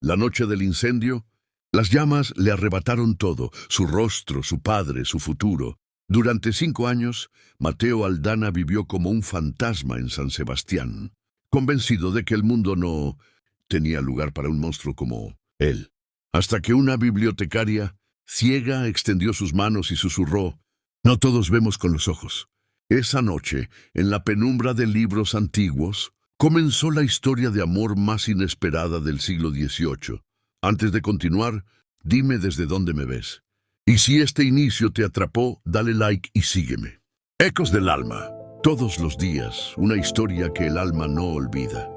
La noche del incendio, las llamas le arrebataron todo, su rostro, su padre, su futuro. Durante 5 años, Mateo Aldana vivió como un fantasma en San Sebastián, convencido de que el mundo no tenía lugar para un monstruo como él. Hasta que una bibliotecaria, ciega, extendió sus manos y susurró: «No todos vemos con los ojos». Esa noche, en la penumbra de libros antiguos, comenzó la historia de amor más inesperada del siglo XVIII. Antes de continuar, dime desde dónde me ves. Y si este inicio te atrapó, dale like y sígueme. Ecos del alma. Todos los días, una historia que el alma no olvida.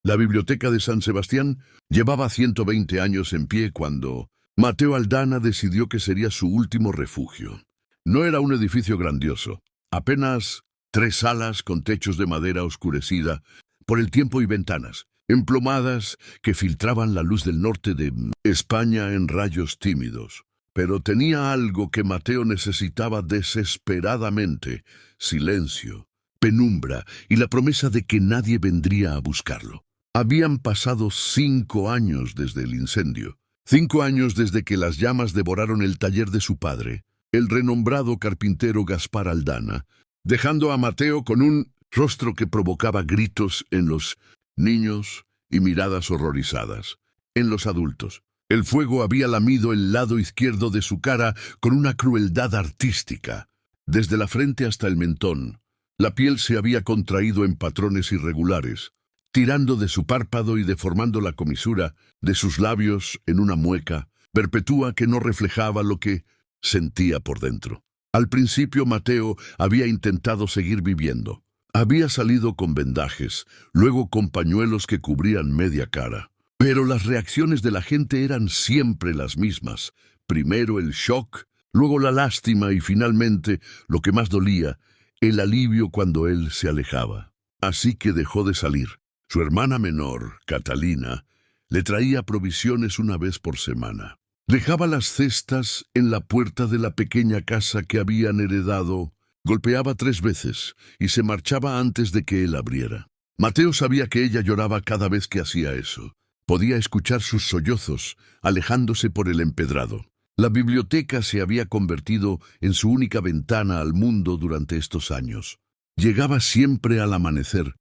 La biblioteca de San Sebastián llevaba 120 años en pie cuando Mateo Aldana decidió que sería su último refugio. No era un edificio grandioso, apenas 3 salas con techos de madera oscurecida por el tiempo y ventanas emplomadas que filtraban la luz del norte de España en rayos tímidos. Pero tenía algo que Mateo necesitaba desesperadamente: silencio, penumbra y la promesa de que nadie vendría a buscarlo. Habían pasado 5 años desde el incendio, 5 años desde que las llamas devoraron el taller de su padre, el renombrado carpintero Gaspar Aldana, dejando a Mateo con un rostro que provocaba gritos en los niños y miradas horrorizadas en los adultos. El fuego había lamido el lado izquierdo de su cara con una crueldad artística. Desde la frente hasta el mentón, la piel se había contraído en patrones irregulares, tirando de su párpado y deformando la comisura de sus labios en una mueca perpetua que no reflejaba lo que sentía por dentro. Al principio Mateo había intentado seguir viviendo. Había salido con vendajes, luego con pañuelos que cubrían media cara. Pero las reacciones de la gente eran siempre las mismas. Primero el shock, luego la lástima y finalmente, lo que más dolía, el alivio cuando él se alejaba. Así que dejó de salir. Su hermana menor, Catalina, le traía provisiones una vez por semana. Dejaba las cestas en la puerta de la pequeña casa que habían heredado, golpeaba 3 veces y se marchaba antes de que él abriera. Mateo sabía que ella lloraba cada vez que hacía eso. Podía escuchar sus sollozos, alejándose por el empedrado. La biblioteca se había convertido en su única ventana al mundo durante estos años. Llegaba siempre al amanecer,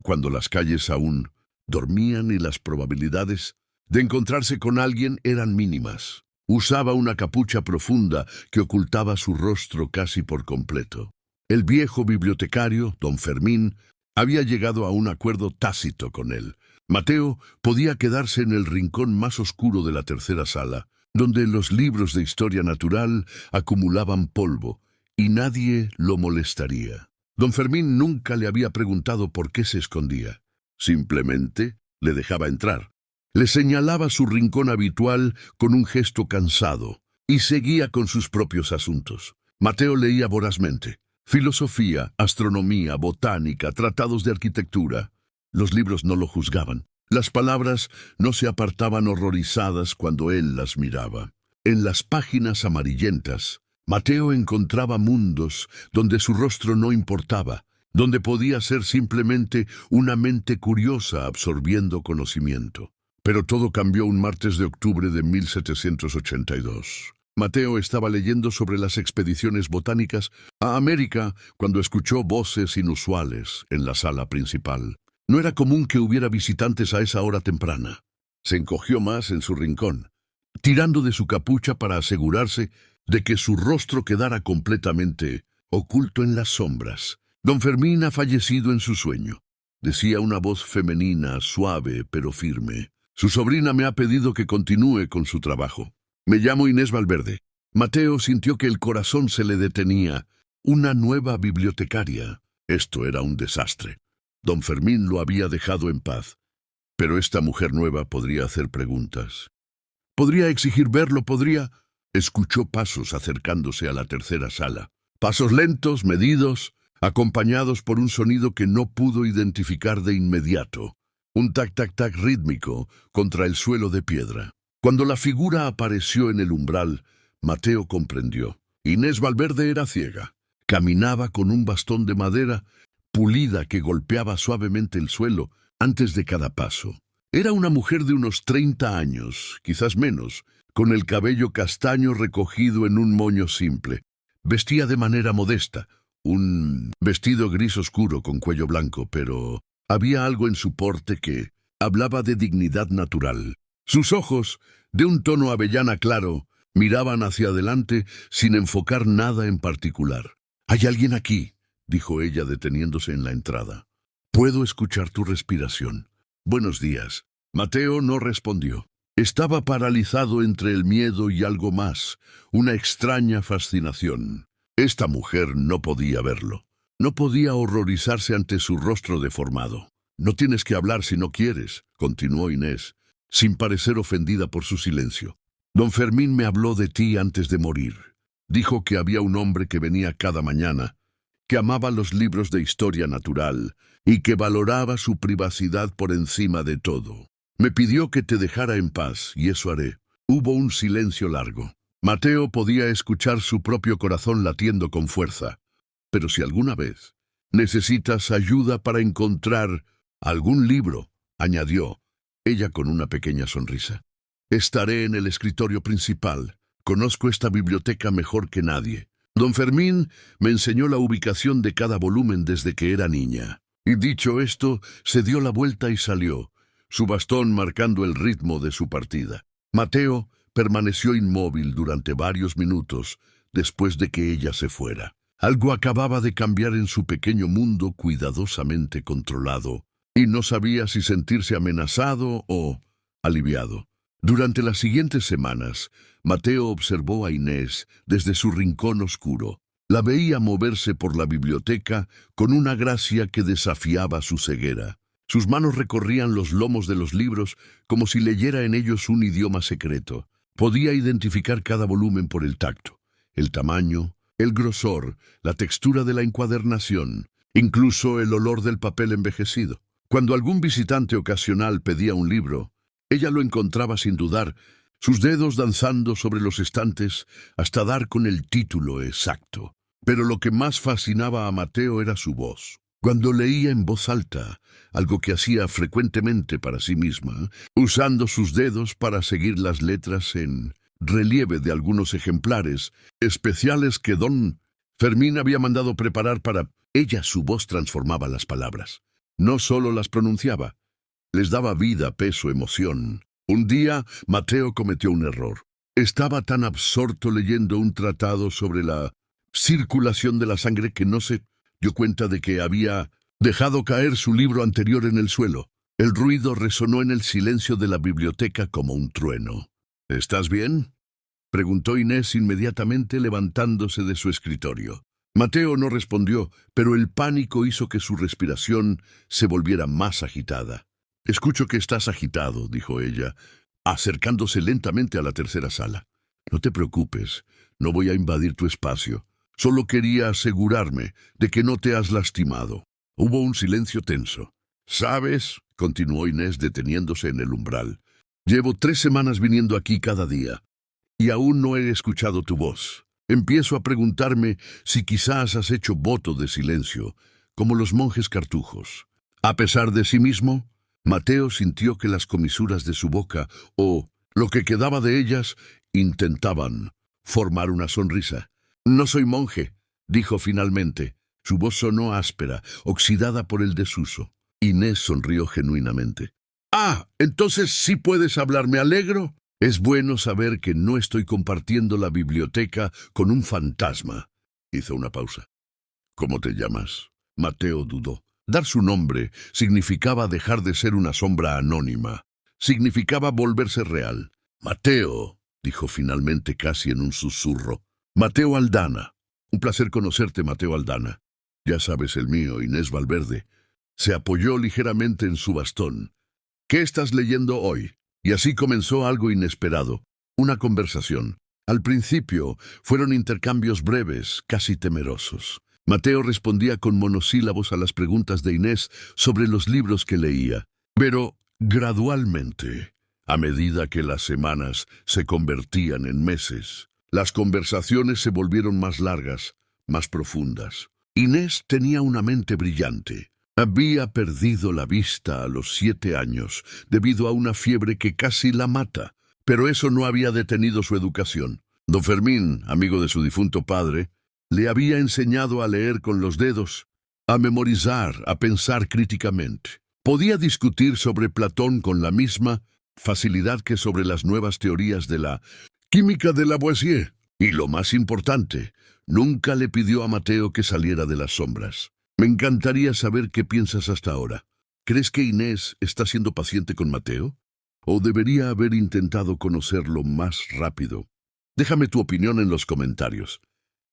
cuando las calles aún dormían y las probabilidades de encontrarse con alguien eran mínimas. Usaba una capucha profunda que ocultaba su rostro casi por completo. El viejo bibliotecario, don Fermín, había llegado a un acuerdo tácito con él. Mateo podía quedarse en el rincón más oscuro de la tercera sala, donde los libros de historia natural acumulaban polvo, y nadie lo molestaría. Don Fermín nunca le había preguntado por qué se escondía. Simplemente le dejaba entrar. Le señalaba su rincón habitual con un gesto cansado, y seguía con sus propios asuntos. Mateo leía vorazmente: filosofía, astronomía, botánica, tratados de arquitectura. Los libros no lo juzgaban. Las palabras no se apartaban horrorizadas cuando él las miraba. En las páginas amarillentas, Mateo encontraba mundos donde su rostro no importaba, donde podía ser simplemente una mente curiosa absorbiendo conocimiento. Pero todo cambió un martes de octubre de 1782. Mateo estaba leyendo sobre las expediciones botánicas a América cuando escuchó voces inusuales en la sala principal. No era común que hubiera visitantes a esa hora temprana. Se encogió más en su rincón, tirando de su capucha para asegurarse de que su rostro quedara completamente oculto en las sombras. Don Fermín ha fallecido en su sueño, decía una voz femenina, suave pero firme. Su sobrina me ha pedido que continúe con su trabajo. Me llamo Inés Valverde. Mateo sintió que el corazón se le detenía. Una nueva bibliotecaria. Esto era un desastre. Don Fermín lo había dejado en paz. Pero esta mujer nueva podría hacer preguntas. Podría exigir verlo, podría... Escuchó pasos acercándose a la tercera sala. Pasos lentos, medidos, acompañados por un sonido que no pudo identificar de inmediato. Un tac-tac-tac rítmico contra el suelo de piedra. Cuando la figura apareció en el umbral, Mateo comprendió. Inés Valverde era ciega. Caminaba con un bastón de madera pulida que golpeaba suavemente el suelo antes de cada paso. Era una mujer de unos 30 años, quizás menos, con el cabello castaño recogido en un moño simple. Vestía de manera modesta, un vestido gris oscuro con cuello blanco, pero había algo en su porte que hablaba de dignidad natural. Sus ojos, de un tono avellana claro, miraban hacia adelante sin enfocar nada en particular. «Hay alguien aquí», dijo ella deteniéndose en la entrada. «Puedo escuchar tu respiración. Buenos días». Mateo no respondió. Estaba paralizado entre el miedo y algo más, una extraña fascinación. Esta mujer no podía verlo. No podía horrorizarse ante su rostro deformado. «No tienes que hablar si no quieres», continuó Inés, sin parecer ofendida por su silencio. «Don Fermín me habló de ti antes de morir. Dijo que había un hombre que venía cada mañana, que amaba los libros de historia natural y que valoraba su privacidad por encima de todo. Me pidió que te dejara en paz, y eso haré». Hubo un silencio largo. Mateo podía escuchar su propio corazón latiendo con fuerza. «Pero si alguna vez necesitas ayuda para encontrar algún libro», añadió ella con una pequeña sonrisa, «estaré en el escritorio principal. Conozco esta biblioteca mejor que nadie. Don Fermín me enseñó la ubicación de cada volumen desde que era niña». Y dicho esto, se dio la vuelta y salió, su bastón marcando el ritmo de su partida. Mateo permaneció inmóvil durante varios minutos después de que ella se fuera. Algo acababa de cambiar en su pequeño mundo cuidadosamente controlado, y no sabía si sentirse amenazado o aliviado. Durante las siguientes semanas, Mateo observó a Inés desde su rincón oscuro. La veía moverse por la biblioteca con una gracia que desafiaba su ceguera. Sus manos recorrían los lomos de los libros como si leyera en ellos un idioma secreto. Podía identificar cada volumen por el tacto, el tamaño, el grosor, la textura de la encuadernación, incluso el olor del papel envejecido. Cuando algún visitante ocasional pedía un libro, ella lo encontraba sin dudar, sus dedos danzando sobre los estantes hasta dar con el título exacto. Pero lo que más fascinaba a Mateo era su voz. Cuando leía en voz alta, algo que hacía frecuentemente para sí misma, usando sus dedos para seguir las letras en relieve de algunos ejemplares especiales que don Fermín había mandado preparar para ella, su voz transformaba las palabras. No solo las pronunciaba, les daba vida, peso, emoción. Un día, Mateo cometió un error. Estaba tan absorto leyendo un tratado sobre la circulación de la sangre que no se dio cuenta de que había dejado caer su libro anterior en el suelo. El ruido resonó en el silencio de la biblioteca como un trueno. «¿Estás bien?», preguntó Inés inmediatamente levantándose de su escritorio. Mateo no respondió, pero el pánico hizo que su respiración se volviera más agitada. «Escucho que estás agitado», dijo ella, acercándose lentamente a la tercera sala. «No te preocupes, no voy a invadir tu espacio. Solo quería asegurarme de que no te has lastimado». Hubo un silencio tenso. «¿Sabes?», continuó Inés deteniéndose en el umbral. «Llevo 3 semanas viniendo aquí cada día, y aún no he escuchado tu voz. Empiezo a preguntarme si quizás has hecho voto de silencio, como los monjes cartujos». A pesar de sí mismo, Mateo sintió que las comisuras de su boca, o lo que quedaba de ellas, intentaban formar una sonrisa. «No soy monje», dijo finalmente. Su voz sonó áspera, oxidada por el desuso. Inés sonrió genuinamente. «Ah, entonces sí puedes hablar, me alegro. Es bueno saber que no estoy compartiendo la biblioteca con un fantasma». Hizo una pausa. «¿Cómo te llamas?». Mateo dudó. Dar su nombre significaba dejar de ser una sombra anónima. Significaba volverse real. «Mateo», dijo finalmente casi en un susurro. «Mateo Aldana. Un placer conocerte, Mateo Aldana. Ya sabes el mío, Inés Valverde». Se apoyó ligeramente en su bastón. «¿Qué estás leyendo hoy?». Y así comenzó algo inesperado, una conversación. Al principio fueron intercambios breves, casi temerosos. Mateo respondía con monosílabos a las preguntas de Inés sobre los libros que leía. Pero gradualmente, a medida que las semanas se convertían en meses, las conversaciones se volvieron más largas, más profundas. Inés tenía una mente brillante. Había perdido la vista a los 7 años debido a una fiebre que casi la mata, pero eso no había detenido su educación. Don Fermín, amigo de su difunto padre, le había enseñado a leer con los dedos, a memorizar, a pensar críticamente. Podía discutir sobre Platón con la misma facilidad que sobre las nuevas teorías de la química de Lavoisier. Y lo más importante, nunca le pidió a Mateo que saliera de las sombras. Me encantaría saber qué piensas hasta ahora. ¿Crees que Inés está siendo paciente con Mateo? ¿O debería haber intentado conocerlo más rápido? Déjame tu opinión en los comentarios.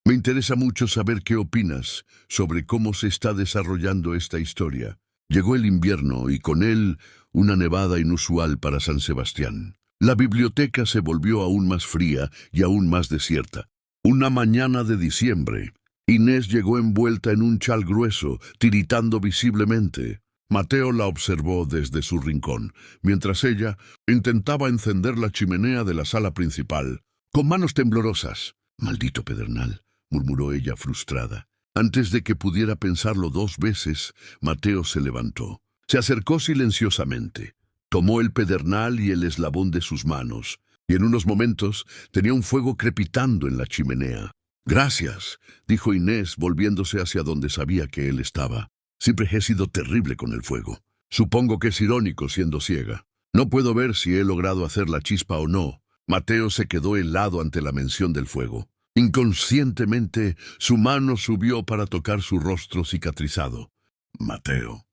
Me interesa mucho saber qué opinas sobre cómo se está desarrollando esta historia. Llegó el invierno y con él una nevada inusual para San Sebastián. La biblioteca se volvió aún más fría y aún más desierta. Una mañana de diciembre, Inés llegó envuelta en un chal grueso, tiritando visiblemente. Mateo la observó desde su rincón, mientras ella intentaba encender la chimenea de la sala principal, con manos temblorosas. «Maldito pedernal», murmuró ella frustrada. Antes de que pudiera pensarlo 2 veces, Mateo se levantó. Se acercó silenciosamente. Tomó el pedernal y el eslabón de sus manos, y en unos momentos tenía un fuego crepitando en la chimenea. «Gracias», dijo Inés, volviéndose hacia donde sabía que él estaba. «Siempre he sido terrible con el fuego. Supongo que es irónico siendo ciega. No puedo ver si he logrado hacer la chispa o no». Mateo se quedó helado ante la mención del fuego. Inconscientemente, su mano subió para tocar su rostro cicatrizado. «Mateo»,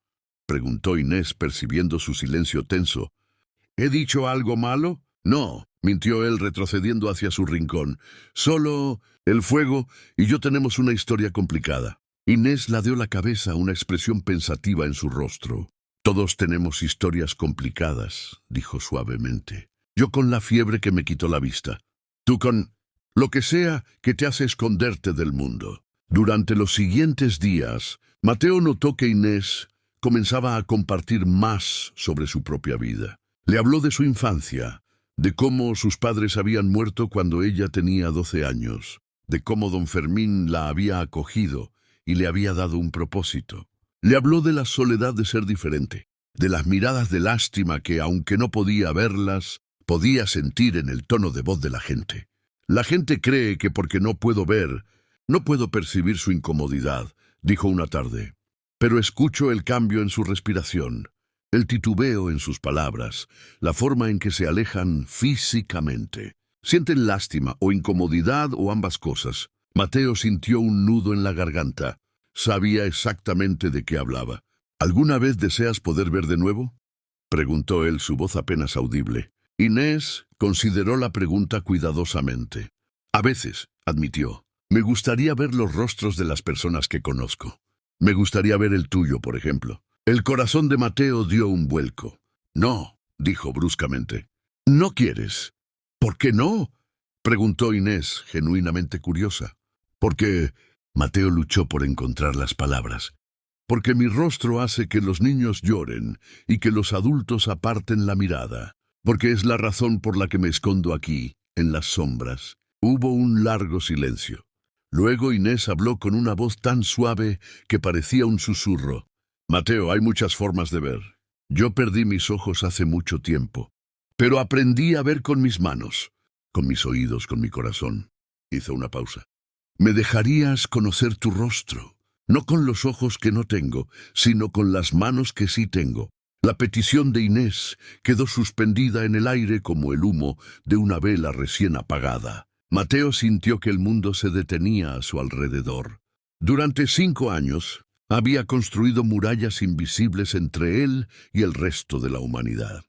preguntó Inés, percibiendo su silencio tenso. «¿He dicho algo malo?» «No», mintió él retrocediendo hacia su rincón. «Solo el fuego y yo tenemos una historia complicada». Inés ladeó la cabeza, una expresión pensativa en su rostro. «Todos tenemos historias complicadas», dijo suavemente. «Yo con la fiebre que me quitó la vista. Tú con lo que sea que te hace esconderte del mundo». Durante los siguientes días, Mateo notó que Inés comenzaba a compartir más sobre su propia vida. Le habló de su infancia, de cómo sus padres habían muerto cuando ella tenía 12 años, de cómo don Fermín la había acogido y le había dado un propósito. Le habló de la soledad de ser diferente, de las miradas de lástima que, aunque no podía verlas, podía sentir en el tono de voz de la gente. «La gente cree que porque no puedo ver, no puedo percibir su incomodidad», dijo una tarde. «Pero escucho el cambio en su respiración, el titubeo en sus palabras, la forma en que se alejan físicamente. Sienten lástima o incomodidad o ambas cosas». Mateo sintió un nudo en la garganta. Sabía exactamente de qué hablaba. «¿Alguna vez deseas poder ver de nuevo?», preguntó él, su voz apenas audible. Inés consideró la pregunta cuidadosamente. «A veces», admitió. «Me gustaría ver los rostros de las personas que conozco. Me gustaría ver el tuyo, por ejemplo». El corazón de Mateo dio un vuelco. «No», dijo bruscamente. «¿No quieres?» «¿Por qué no?», preguntó Inés, genuinamente curiosa. «Porque…» Mateo luchó por encontrar las palabras. «Porque mi rostro hace que los niños lloren y que los adultos aparten la mirada. Porque es la razón por la que me escondo aquí, en las sombras». Hubo un largo silencio. Luego Inés habló con una voz tan suave que parecía un susurro. «Mateo, hay muchas formas de ver. Yo perdí mis ojos hace mucho tiempo, pero aprendí a ver con mis manos, con mis oídos, con mi corazón». Hizo una pausa. «¿Me dejarías conocer tu rostro? No con los ojos que no tengo, sino con las manos que sí tengo». La petición de Inés quedó suspendida en el aire como el humo de una vela recién apagada. Mateo sintió que el mundo se detenía a su alrededor. Durante 5 años había construido murallas invisibles entre él y el resto de la humanidad.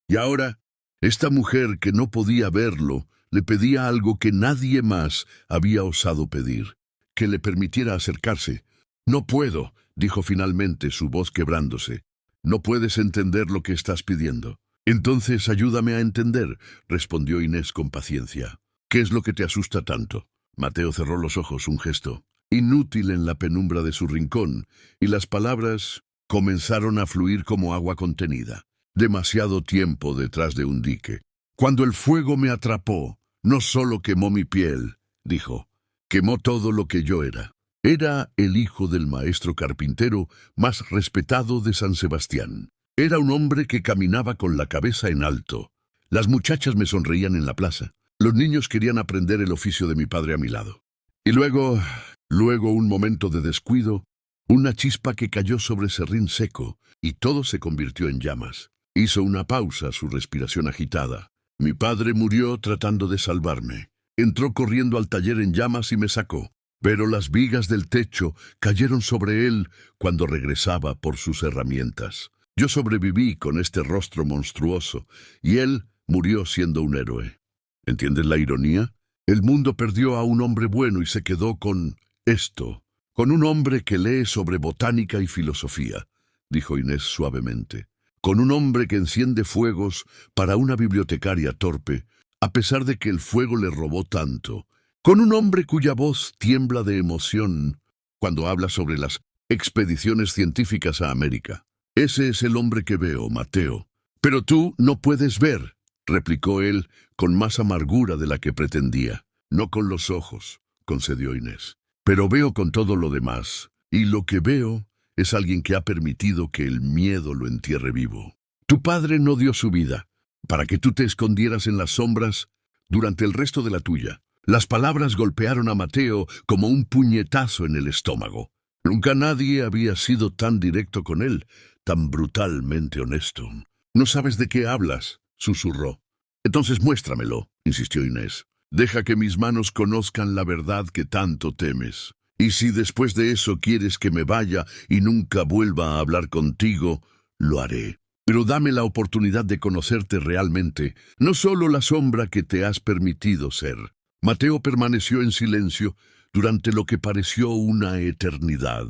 Y ahora, esta mujer que no podía verlo le pedía algo que nadie más había osado pedir, que le permitiera acercarse. «No puedo», dijo finalmente, su voz quebrándose. «No puedes entender lo que estás pidiendo». «Entonces ayúdame a entender», respondió Inés con paciencia. «¿Qué es lo que te asusta tanto?». Mateo cerró los ojos, un gesto inútil en la penumbra de su rincón, y las palabras comenzaron a fluir como agua contenida. «Demasiado tiempo detrás de un dique. Cuando el fuego me atrapó, no solo quemó mi piel», dijo, «quemó todo lo que yo era. Era el hijo del maestro carpintero más respetado de San Sebastián. Era un hombre que caminaba con la cabeza en alto. Las muchachas me sonreían en la plaza. Los niños querían aprender el oficio de mi padre a mi lado. Y luego un momento de descuido, una chispa que cayó sobre serrín seco, y todo se convirtió en llamas. Hizo una pausa, su respiración agitada. Mi padre murió tratando de salvarme. Entró corriendo al taller en llamas y me sacó. Pero las vigas del techo cayeron sobre él cuando regresaba por sus herramientas. Yo sobreviví con este rostro monstruoso, y él murió siendo un héroe. ¿Entiendes la ironía? El mundo perdió a un hombre bueno y se quedó con esto, con un hombre que lee sobre botánica y filosofía, dijo Inés suavemente, con un hombre que enciende fuegos para una bibliotecaria torpe, a pesar de que el fuego le robó tanto, con un hombre cuya voz tiembla de emoción cuando habla sobre las expediciones científicas a América. Ese es el hombre que veo, Mateo. Pero tú no puedes ver, replicó él con más amargura de la que pretendía. No con los ojos, concedió Inés. Pero veo con todo lo demás, y lo que veo es alguien que ha permitido que el miedo lo entierre vivo. Tu padre no dio su vida para que tú te escondieras en las sombras durante el resto de la tuya. Las palabras golpearon a Mateo como un puñetazo en el estómago. Nunca nadie había sido tan directo con él, tan brutalmente honesto. «No sabes de qué hablas», susurró. «Entonces muéstramelo», insistió Inés. «Deja que mis manos conozcan la verdad que tanto temes. Y si después de eso quieres que me vaya y nunca vuelva a hablar contigo, lo haré. Pero dame la oportunidad de conocerte realmente, no solo la sombra que te has permitido ser». Mateo permaneció en silencio durante lo que pareció una eternidad.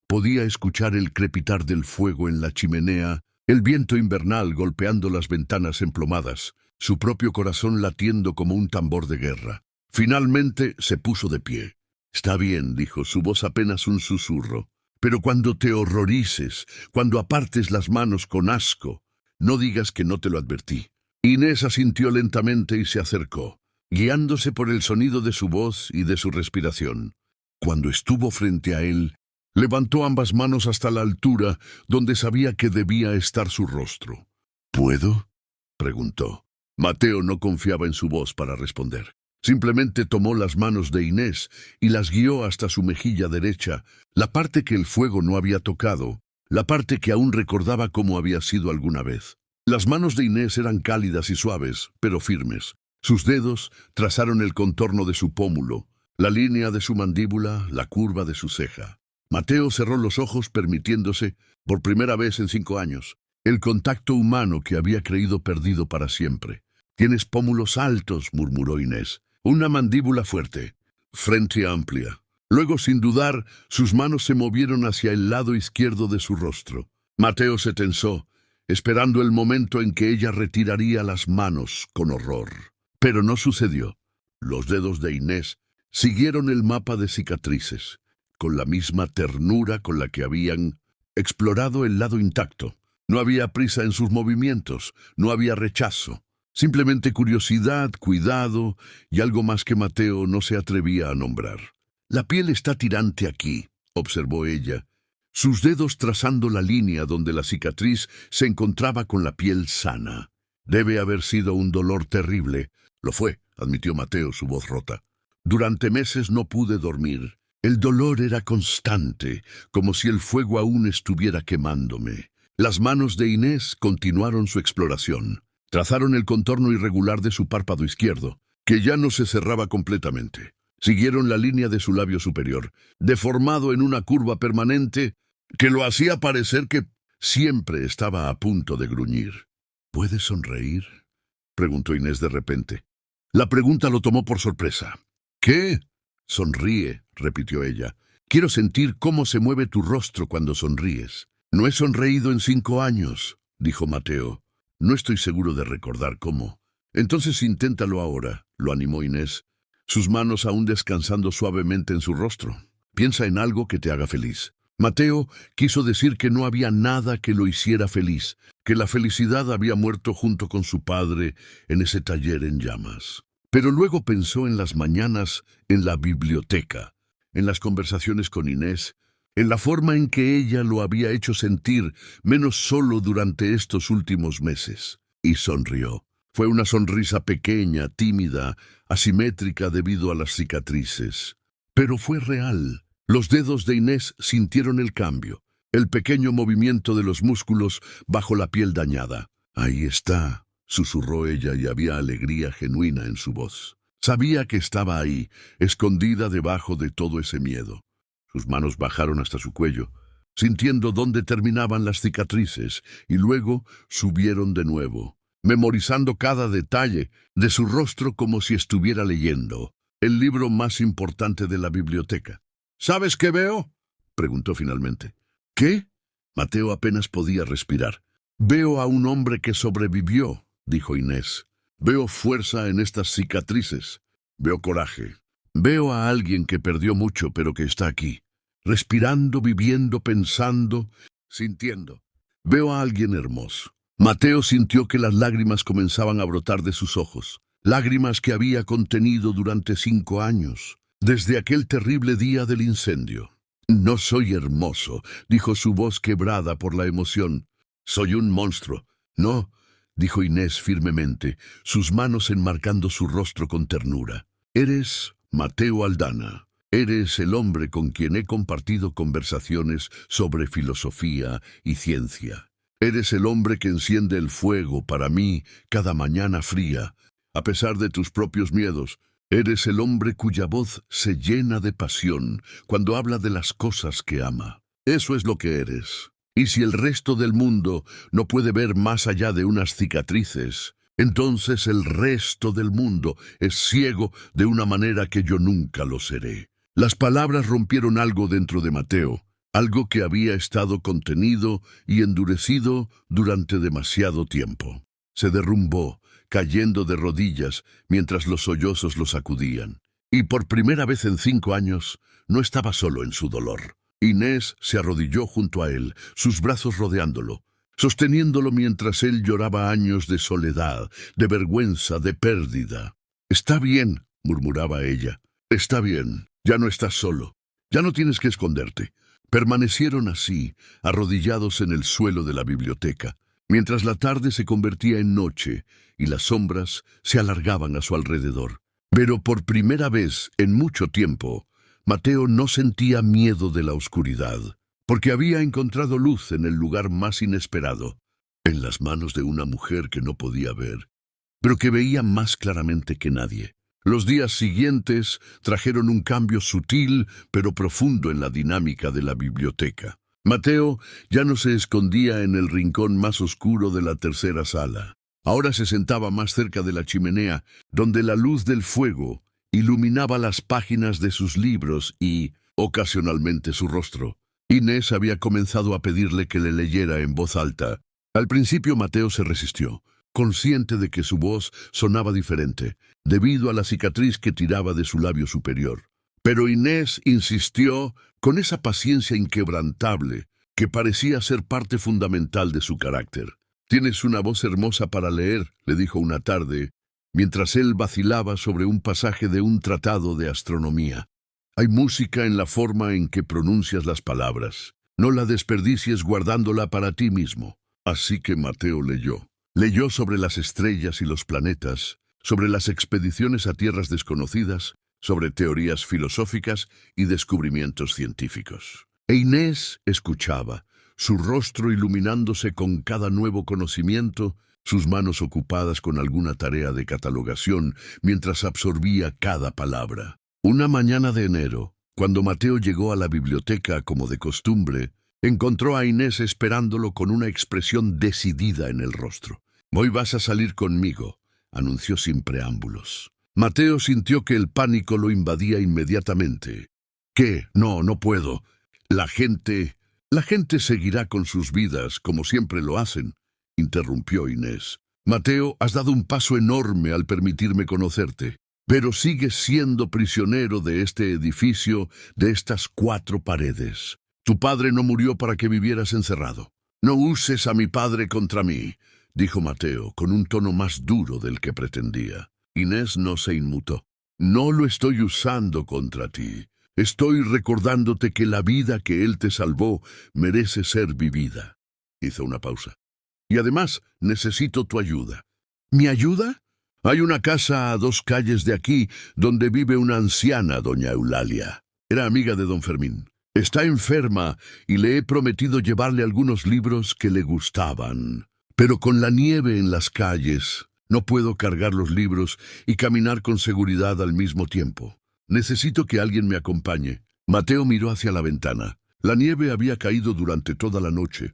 Podía escuchar el crepitar del fuego en la chimenea, el viento invernal golpeando las ventanas emplomadas, su propio corazón latiendo como un tambor de guerra. Finalmente se puso de pie. «Está bien», dijo, su voz apenas un susurro. «Pero cuando te horrorices, cuando apartes las manos con asco, no digas que no te lo advertí». Inés asintió lentamente y se acercó, guiándose por el sonido de su voz y de su respiración. Cuando estuvo frente a él, levantó ambas manos hasta la altura donde sabía que debía estar su rostro. «¿Puedo?», preguntó. Mateo no confiaba en su voz para responder. Simplemente tomó las manos de Inés y las guió hasta su mejilla derecha, la parte que el fuego no había tocado, la parte que aún recordaba cómo había sido alguna vez. Las manos de Inés eran cálidas y suaves, pero firmes. Sus dedos trazaron el contorno de su pómulo, la línea de su mandíbula, la curva de su ceja. Mateo cerró los ojos permitiéndose, por primera vez en 5 años, el contacto humano que había creído perdido para siempre. «Tienes pómulos altos», murmuró Inés. «Una mandíbula fuerte, frente amplia». Luego, sin dudar, sus manos se movieron hacia el lado izquierdo de su rostro. Mateo se tensó, esperando el momento en que ella retiraría las manos con horror. Pero no sucedió. Los dedos de Inés siguieron el mapa de cicatrices, con la misma ternura con la que habían explorado el lado intacto. No había prisa en sus movimientos, no había rechazo. Simplemente curiosidad, cuidado y algo más que Mateo no se atrevía a nombrar. «La piel está tirante aquí», observó ella, sus dedos trazando la línea donde la cicatriz se encontraba con la piel sana. «Debe haber sido un dolor terrible». «Lo fue», admitió Mateo, su voz rota. «Durante meses no pude dormir. El dolor era constante, como si el fuego aún estuviera quemándome». Las manos de Inés continuaron su exploración. Trazaron el contorno irregular de su párpado izquierdo, que ya no se cerraba completamente. Siguieron la línea de su labio superior, deformado en una curva permanente que lo hacía parecer que siempre estaba a punto de gruñir. «¿Puedes sonreír?», preguntó Inés de repente. La pregunta lo tomó por sorpresa. «¿Qué?». «Sonríe», repitió ella. «Quiero sentir cómo se mueve tu rostro cuando sonríes». «No he sonreído en 5 años», dijo Mateo. «No estoy seguro de recordar cómo». «Entonces inténtalo ahora», lo animó Inés, sus manos aún descansando suavemente en su rostro. «Piensa en algo que te haga feliz». Mateo quiso decir que no había nada que lo hiciera feliz, que la felicidad había muerto junto con su padre en ese taller en llamas. Pero luego pensó en las mañanas en la biblioteca, en las conversaciones con Inés, en la forma en que ella lo había hecho sentir menos solo durante estos últimos meses. Y sonrió. Fue una sonrisa pequeña, tímida, asimétrica debido a las cicatrices. Pero fue real. Los dedos de Inés sintieron el cambio, el pequeño movimiento de los músculos bajo la piel dañada. «Ahí está», susurró ella, y había alegría genuina en su voz. Sabía que estaba ahí, escondida debajo de todo ese miedo. Sus manos bajaron hasta su cuello, sintiendo dónde terminaban las cicatrices, y luego subieron de nuevo, memorizando cada detalle de su rostro como si estuviera leyendo el libro más importante de la biblioteca. «¿Sabes qué veo?», preguntó finalmente. «¿Qué?». Mateo apenas podía respirar. «Veo a un hombre que sobrevivió», dijo Inés. «Veo fuerza en estas cicatrices. Veo coraje. Veo a alguien que perdió mucho, pero que está aquí, respirando, viviendo, pensando, sintiendo. Veo a alguien hermoso». Mateo sintió que las lágrimas comenzaban a brotar de sus ojos, lágrimas que había contenido durante 5 años, desde aquel terrible día del incendio. «No soy hermoso», dijo su voz quebrada por la emoción. «Soy un monstruo». «No», dijo Inés firmemente, sus manos enmarcando su rostro con ternura. «Eres Mateo Aldana. Eres el hombre con quien he compartido conversaciones sobre filosofía y ciencia. Eres el hombre que enciende el fuego para mí cada mañana fría, a pesar de tus propios miedos. Eres el hombre cuya voz se llena de pasión cuando habla de las cosas que ama. Eso es lo que eres. Y si el resto del mundo no puede ver más allá de unas cicatrices, entonces el resto del mundo es ciego de una manera que yo nunca lo seré». Las palabras rompieron algo dentro de Mateo, algo que había estado contenido y endurecido durante demasiado tiempo. Se derrumbó, cayendo de rodillas mientras los sollozos lo sacudían. Y por primera vez en 5 años, no estaba solo en su dolor. Inés se arrodilló junto a él, sus brazos rodeándolo, sosteniéndolo mientras él lloraba años de soledad, de vergüenza, de pérdida. «Está bien», murmuraba ella. «Está bien, ya no estás solo, ya no tienes que esconderte». Permanecieron así, arrodillados en el suelo de la biblioteca, mientras la tarde se convertía en noche y las sombras se alargaban a su alrededor. Pero por primera vez en mucho tiempo, Mateo no sentía miedo de la oscuridad, porque había encontrado luz en el lugar más inesperado, en las manos de una mujer que no podía ver, pero que veía más claramente que nadie. Los días siguientes trajeron un cambio sutil pero profundo en la dinámica de la biblioteca. Mateo ya no se escondía en el rincón más oscuro de la tercera sala. Ahora se sentaba más cerca de la chimenea, donde la luz del fuego iluminaba las páginas de sus libros y, ocasionalmente, su rostro. Inés había comenzado a pedirle que le leyera en voz alta. Al principio Mateo se resistió, consciente de que su voz sonaba diferente, debido a la cicatriz que tiraba de su labio superior. Pero Inés insistió con esa paciencia inquebrantable que parecía ser parte fundamental de su carácter. «Tienes una voz hermosa para leer», le dijo una tarde, mientras él vacilaba sobre un pasaje de un tratado de astronomía. «Hay música en la forma en que pronuncias las palabras. No la desperdicies guardándola para ti mismo». Así que Mateo leyó. Leyó sobre las estrellas y los planetas, sobre las expediciones a tierras desconocidas, sobre teorías filosóficas y descubrimientos científicos. E Inés escuchaba, su rostro iluminándose con cada nuevo conocimiento, sus manos ocupadas con alguna tarea de catalogación mientras absorbía cada palabra. Una mañana de enero, cuando Mateo llegó a la biblioteca como de costumbre, encontró a Inés esperándolo con una expresión decidida en el rostro. «Hoy vas a salir conmigo», anunció sin preámbulos. Mateo sintió que el pánico lo invadía inmediatamente. «¿Qué? No puedo. La gente seguirá con sus vidas como siempre lo hacen», interrumpió Inés. «Mateo, has dado un paso enorme al permitirme conocerte, pero sigues siendo prisionero de este edificio, de estas 4 paredes. Tu padre no murió para que vivieras encerrado. No uses a mi padre contra mí», dijo Mateo, con un tono más duro del que pretendía. Inés no se inmutó. «No lo estoy usando contra ti. Estoy recordándote que la vida que Él te salvó merece ser vivida. Hizo una pausa. Y además, necesito tu ayuda. ¿Mi ayuda? Hay una casa a 2 calles de aquí donde vive una anciana, doña Eulalia. Era amiga de don Fermín. Está enferma y le he prometido llevarle algunos libros que le gustaban. Pero con la nieve en las calles, no puedo cargar los libros y caminar con seguridad al mismo tiempo. Necesito que alguien me acompañe. Mateo miró hacia la ventana. La nieve había caído durante toda la noche,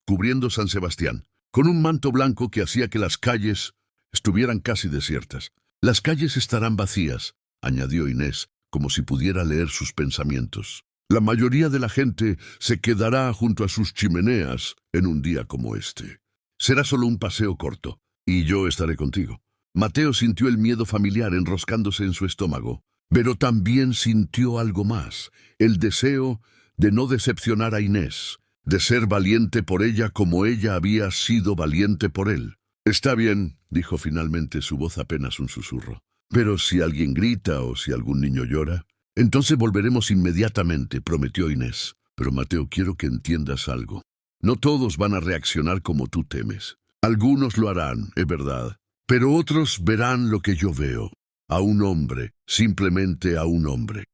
cubriendo San Sebastián, con un manto blanco que hacía que las calles estuvieran casi desiertas. Las calles estarán vacías, añadió Inés, como si pudiera leer sus pensamientos. La mayoría de la gente se quedará junto a sus chimeneas en un día como este. Será solo un paseo corto, y yo estaré contigo. Mateo sintió el miedo familiar enroscándose en su estómago, pero también sintió algo más, el deseo de no decepcionar a Inés, de ser valiente por ella como ella había sido valiente por él. Está bien, dijo finalmente, su voz apenas un susurro. Pero si alguien grita o si algún niño llora, entonces volveremos inmediatamente, prometió Inés. Pero Mateo, quiero que entiendas algo. No todos van a reaccionar como tú temes. Algunos lo harán, es verdad, pero otros verán lo que yo veo. A un hombre, simplemente a un hombre.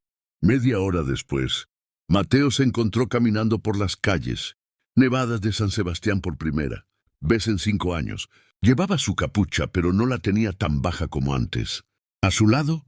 Media hora después, Mateo se encontró caminando por las calles nevadas de San Sebastián por primera vez en 5 años. Llevaba su capucha, pero no la tenía tan baja como antes. A su lado,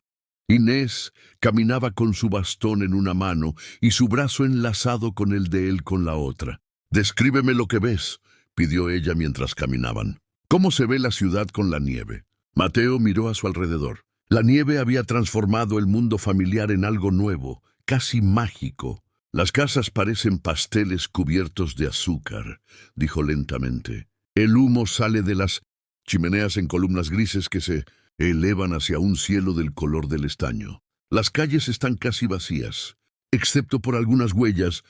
Inés caminaba con su bastón en una mano y su brazo enlazado con el de él con la otra. «Descríbeme lo que ves», pidió ella mientras caminaban. «¿Cómo se ve la ciudad con la nieve?» Mateo miró a su alrededor. La nieve había transformado el mundo familiar en algo nuevo, casi mágico. «Las casas parecen pasteles cubiertos de azúcar», dijo lentamente. «El humo sale de las chimeneas en columnas grises que se elevan hacia un cielo del color del estaño. Las calles están casi vacías, excepto por algunas huellas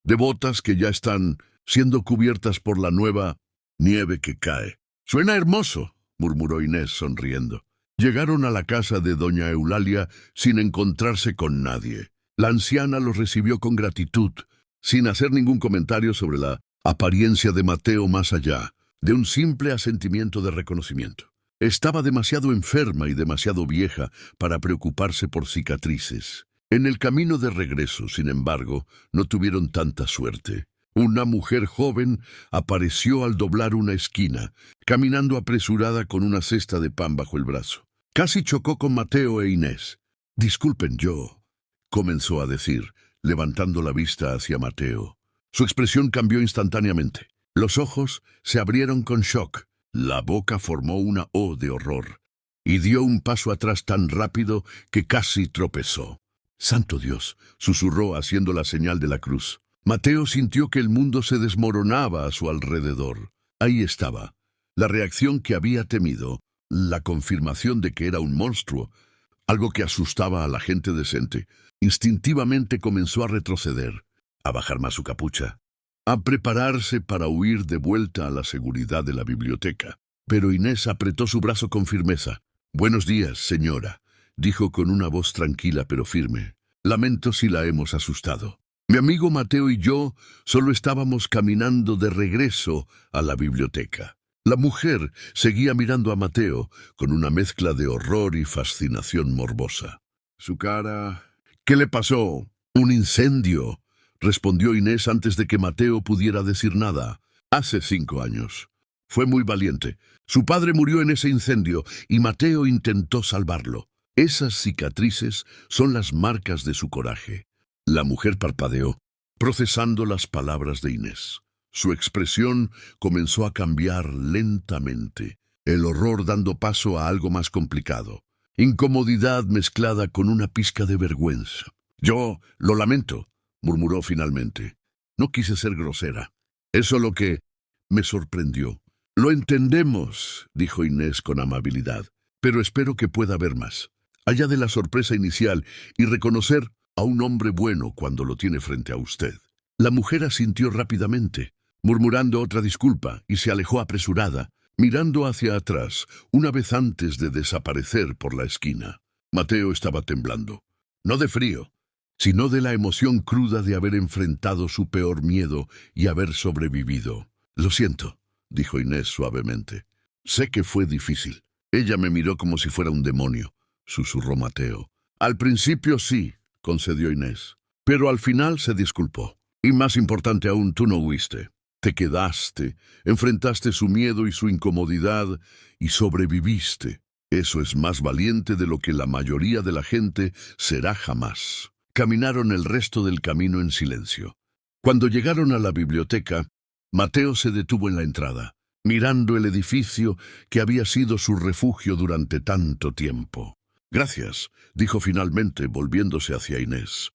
de botas que ya están siendo cubiertas por la nueva nieve que cae». «Suena hermoso», murmuró Inés sonriendo. Llegaron a la casa de doña Eulalia sin encontrarse con nadie. La anciana los recibió con gratitud, sin hacer ningún comentario sobre la apariencia de Mateo más allá de un simple asentimiento de reconocimiento. Estaba demasiado enferma y demasiado vieja para preocuparse por cicatrices. En el camino de regreso, sin embargo, no tuvieron tanta suerte. Una mujer joven apareció al doblar una esquina, caminando apresurada con una cesta de pan bajo el brazo. Casi chocó con Mateo e Inés. «Disculpen, yo», comenzó a decir, levantando la vista hacia Mateo. Su expresión cambió instantáneamente. Los ojos se abrieron con shock. La boca formó una O de horror. Y dio un paso atrás tan rápido que casi tropezó. «Santo Dios», susurró haciendo la señal de la cruz. Mateo sintió que el mundo se desmoronaba a su alrededor. Ahí estaba, la reacción que había temido, la confirmación de que era un monstruo, algo que asustaba a la gente decente. Instintivamente comenzó a retroceder, a bajar más su capucha, a prepararse para huir de vuelta a la seguridad de la biblioteca. Pero Inés apretó su brazo con firmeza. «Buenos días, señora», dijo con una voz tranquila pero firme. «Lamento si la hemos asustado. Mi amigo Mateo y yo solo estábamos caminando de regreso a la biblioteca». La mujer seguía mirando a Mateo con una mezcla de horror y fascinación morbosa. Su cara... «¿Qué le pasó?» «Un incendio», respondió Inés antes de que Mateo pudiera decir nada. «Hace 5 años. Fue muy valiente. Su padre murió en ese incendio y Mateo intentó salvarlo. Esas cicatrices son las marcas de su coraje». La mujer parpadeó, procesando las palabras de Inés. Su expresión comenzó a cambiar lentamente, el horror dando paso a algo más complicado. Incomodidad mezclada con una pizca de vergüenza. «Yo lo lamento», murmuró finalmente. «No quise ser grosera. Es solo que me sorprendió». «Lo entendemos», dijo Inés con amabilidad, «pero espero que pueda haber más. Allá de la sorpresa inicial y reconocer a un hombre bueno cuando lo tiene frente a usted». La mujer asintió rápidamente, murmurando otra disculpa, y se alejó apresurada, mirando hacia atrás, una vez antes de desaparecer por la esquina. Mateo estaba temblando. No de frío, sino de la emoción cruda de haber enfrentado su peor miedo y haber sobrevivido. Lo siento, dijo Inés suavemente. Sé que fue difícil. Ella me miró como si fuera un demonio, susurró Mateo. Al principio sí, concedió Inés, pero al final se disculpó. Y más importante aún, tú no huiste. Te quedaste, enfrentaste su miedo y su incomodidad y sobreviviste. Eso es más valiente de lo que la mayoría de la gente será jamás. Caminaron el resto del camino en silencio. Cuando llegaron a la biblioteca, Mateo se detuvo en la entrada, mirando el edificio que había sido su refugio durante tanto tiempo. Gracias, dijo finalmente, volviéndose hacia Inés,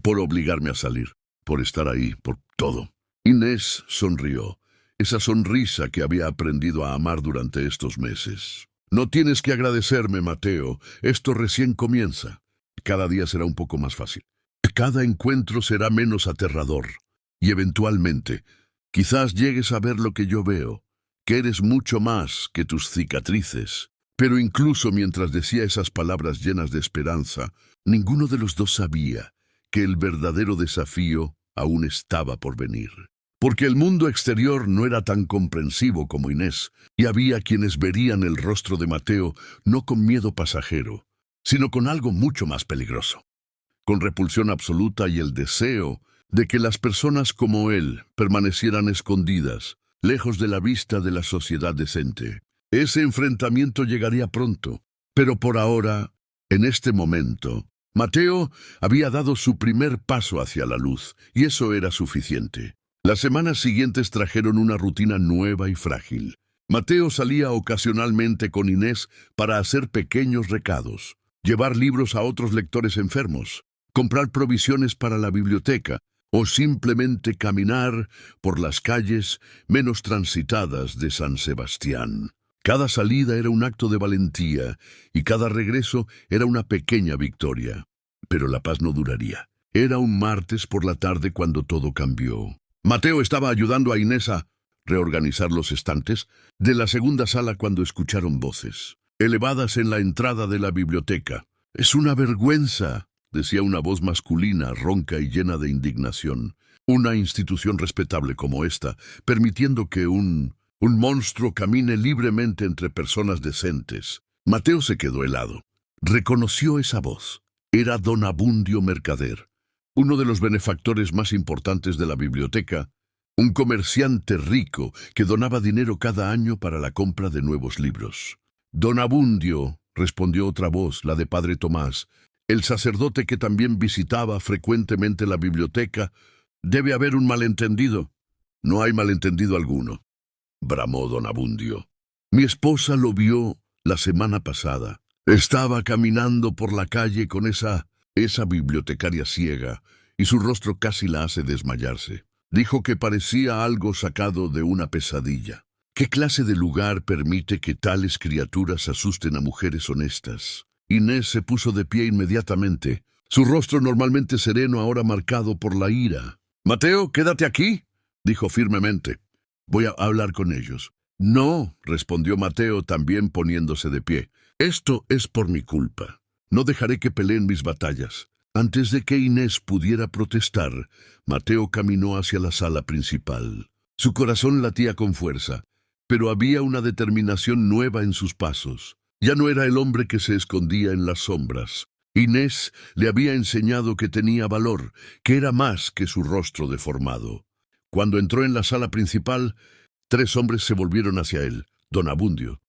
por obligarme a salir, por estar ahí, por todo. Inés sonrió, esa sonrisa que había aprendido a amar durante estos meses. No tienes que agradecerme, Mateo, esto recién comienza. Cada día será un poco más fácil. Cada encuentro será menos aterrador. Y eventualmente, quizás llegues a ver lo que yo veo, que eres mucho más que tus cicatrices. Pero incluso mientras decía esas palabras llenas de esperanza, ninguno de los dos sabía que el verdadero desafío aún estaba por venir. Porque el mundo exterior no era tan comprensivo como Inés, y había quienes verían el rostro de Mateo no con miedo pasajero, sino con algo mucho más peligroso, con repulsión absoluta y el deseo de que las personas como él permanecieran escondidas, lejos de la vista de la sociedad decente. Ese enfrentamiento llegaría pronto, pero por ahora, en este momento, Mateo había dado su primer paso hacia la luz, y eso era suficiente. Las semanas siguientes trajeron una rutina nueva y frágil. Mateo salía ocasionalmente con Inés para hacer pequeños recados, llevar libros a otros lectores enfermos, comprar provisiones para la biblioteca o simplemente caminar por las calles menos transitadas de San Sebastián. Cada salida era un acto de valentía y cada regreso era una pequeña victoria. Pero la paz no duraría. Era un martes por la tarde cuando todo cambió. Mateo estaba ayudando a Inés a reorganizar los estantes de la segunda sala cuando escucharon voces, elevadas en la entrada de la biblioteca. «Es una vergüenza», decía una voz masculina, ronca y llena de indignación. «Una institución respetable como esta, permitiendo que un monstruo camine libremente entre personas decentes». Mateo se quedó helado. Reconoció esa voz. Era don Abundio Mercader, uno de los benefactores más importantes de la biblioteca, un comerciante rico que donaba dinero cada año para la compra de nuevos libros. «Don Abundio», respondió otra voz, la de Padre Tomás, el sacerdote que también visitaba frecuentemente la biblioteca. «Debe haber un malentendido». «No hay malentendido alguno», bramó don Abundio. «Mi esposa lo vio la semana pasada. Estaba caminando por la calle con esa bibliotecaria ciega, y su rostro casi la hace desmayarse. Dijo que parecía algo sacado de una pesadilla. ¿Qué clase de lugar permite que tales criaturas asusten a mujeres honestas?» Inés se puso de pie inmediatamente, su rostro normalmente sereno ahora marcado por la ira. «Mateo, quédate aquí», dijo firmemente. «Voy a hablar con ellos». «No», respondió Mateo también poniéndose de pie. «Esto es por mi culpa. No dejaré que peleen mis batallas». Antes de que Inés pudiera protestar, Mateo caminó hacia la sala principal. Su corazón latía con fuerza, pero había una determinación nueva en sus pasos. Ya no era el hombre que se escondía en las sombras. Inés le había enseñado que tenía valor, que era más que su rostro deformado. Cuando entró en la sala principal, 3 hombres se volvieron hacia él. Don Abundio,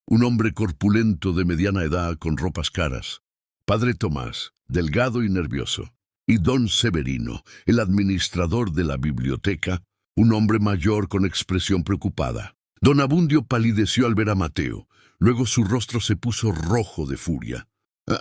un hombre corpulento de mediana edad con ropas caras. Padre Tomás, delgado y nervioso. Y don Severino, el administrador de la biblioteca, un hombre mayor con expresión preocupada. Don Abundio palideció al ver a Mateo. Luego su rostro se puso rojo de furia.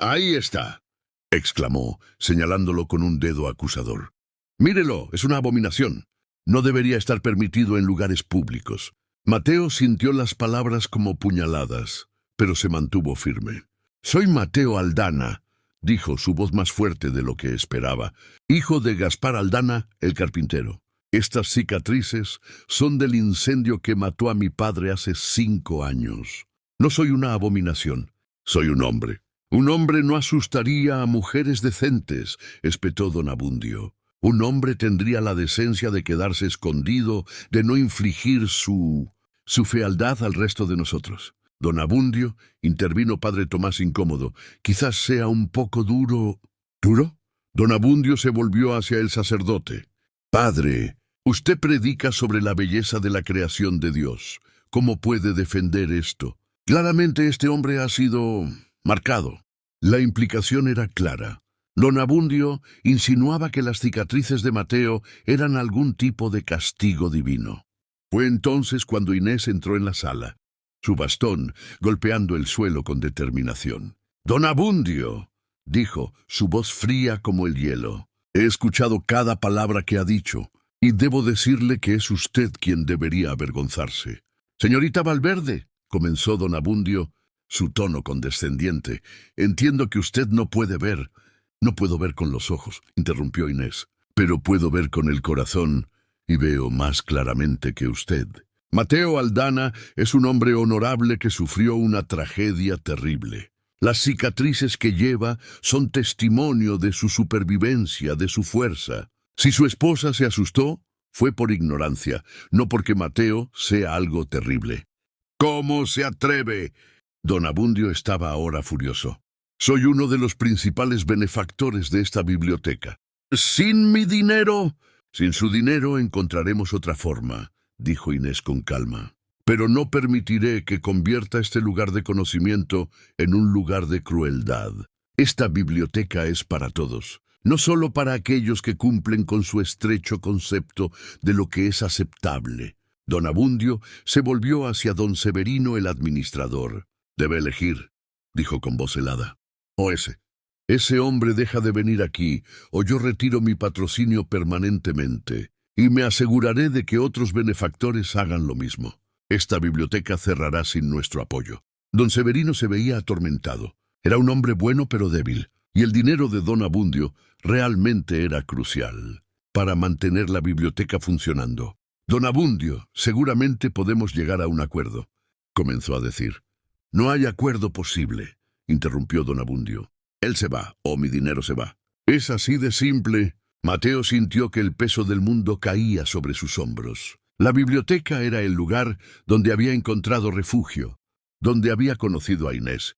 «Ahí está», exclamó, señalándolo con un dedo acusador. «Mírelo, es una abominación. No debería estar permitido en lugares públicos». Mateo sintió las palabras como puñaladas, pero se mantuvo firme. «Soy Mateo Aldana», dijo, su voz más fuerte de lo que esperaba, «hijo de Gaspar Aldana, el carpintero. Estas cicatrices son del incendio que mató a mi padre hace 5 años. No soy una abominación, soy un Un hombre no asustaría a mujeres decentes, espetó don Abundio. Un hombre tendría la decencia de quedarse escondido, de no infligir su fealdad al resto de nosotros. Don Abundio, intervino padre Tomás incómodo, quizás sea un poco duro. ¿Duro? Don Abundio se volvió hacia el sacerdote. Padre, usted predica sobre la belleza de la creación de Dios. ¿Cómo puede defender esto? Claramente este hombre ha sido marcado. La implicación era clara. Don Abundio insinuaba que las cicatrices de Mateo eran algún tipo de castigo divino. Fue entonces cuando Inés entró en la sala, su bastón golpeando el suelo con determinación. «Don Abundio», dijo, su voz fría como el hielo. «He escuchado cada palabra que ha dicho, y debo decirle que es usted quien debería avergonzarse». «Señorita Valverde», comenzó don Abundio, su tono condescendiente, «entiendo que usted no puede ver». «No puedo ver con los ojos», interrumpió Inés, «pero puedo ver con el corazón, y veo más claramente que usted. Mateo Aldana es un hombre honorable que sufrió una tragedia terrible. Las cicatrices que lleva son testimonio de su supervivencia, de su fuerza. Si su esposa se asustó, fue por ignorancia, no porque Mateo sea algo terrible». «¿Cómo se atreve?». Don Abundio estaba ahora furioso. «Soy uno de los principales benefactores de esta biblioteca». «¿Sin mi dinero?». «Sin su dinero encontraremos otra forma», dijo Inés con calma. «Pero no permitiré que convierta este lugar de conocimiento en un lugar de crueldad. Esta biblioteca es para todos, no solo para aquellos que cumplen con su estrecho concepto de lo que es aceptable». Don Abundio se volvió hacia don Severino el administrador. «Debe elegir», dijo con voz helada. «O ese. Ese hombre deja de venir aquí, o yo retiro mi patrocinio permanentemente, y me aseguraré de que otros benefactores hagan lo mismo. Esta biblioteca cerrará sin nuestro apoyo». Don Severino se veía atormentado. Era un hombre bueno pero débil, y el dinero de don Abundio realmente era crucial para mantener la biblioteca funcionando. «Don Abundio, seguramente podemos llegar a un acuerdo», comenzó a decir. «No hay acuerdo posible», interrumpió don Abundio. «Él se va, o mi dinero se va. Es así de simple». Mateo sintió que el peso del mundo caía sobre sus hombros. La biblioteca era el lugar donde había encontrado refugio, donde había conocido a Inés,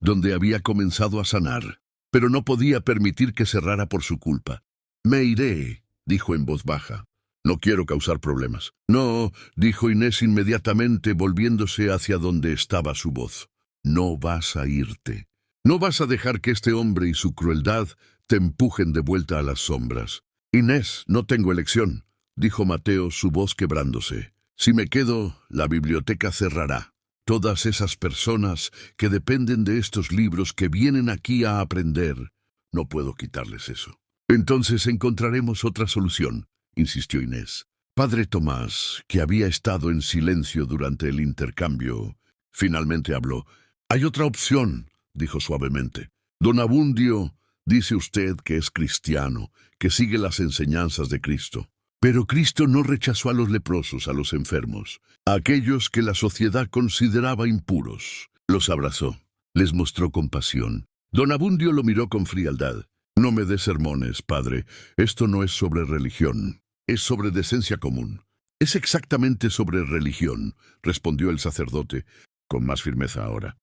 donde había comenzado a sanar, pero no podía permitir que cerrara por su culpa. «Me iré», dijo en voz baja. «No quiero causar problemas». «No», dijo Inés inmediatamente, volviéndose hacia donde estaba su voz. «No vas a irte. No vas a dejar que este hombre y su crueldad te empujen de vuelta a las sombras». «Inés, no tengo elección», dijo Mateo, su voz quebrándose. «Si me quedo, la biblioteca cerrará. Todas esas personas que dependen de estos libros, que vienen aquí a aprender, no puedo quitarles eso». «Entonces encontraremos otra solución», insistió Inés. Padre Tomás, que había estado en silencio durante el intercambio, finalmente habló. «Hay otra opción», dijo suavemente. «Don Abundio, dice usted que es cristiano, que sigue las enseñanzas de Cristo. Pero Cristo no rechazó a los leprosos, a los enfermos, a aquellos que la sociedad consideraba impuros. Los abrazó, les mostró compasión». Don Abundio lo miró con frialdad. «No me dé sermones, padre. Esto no es sobre religión. Es sobre decencia común». «Es exactamente sobre religión», respondió el sacerdote, con más firmeza ahora.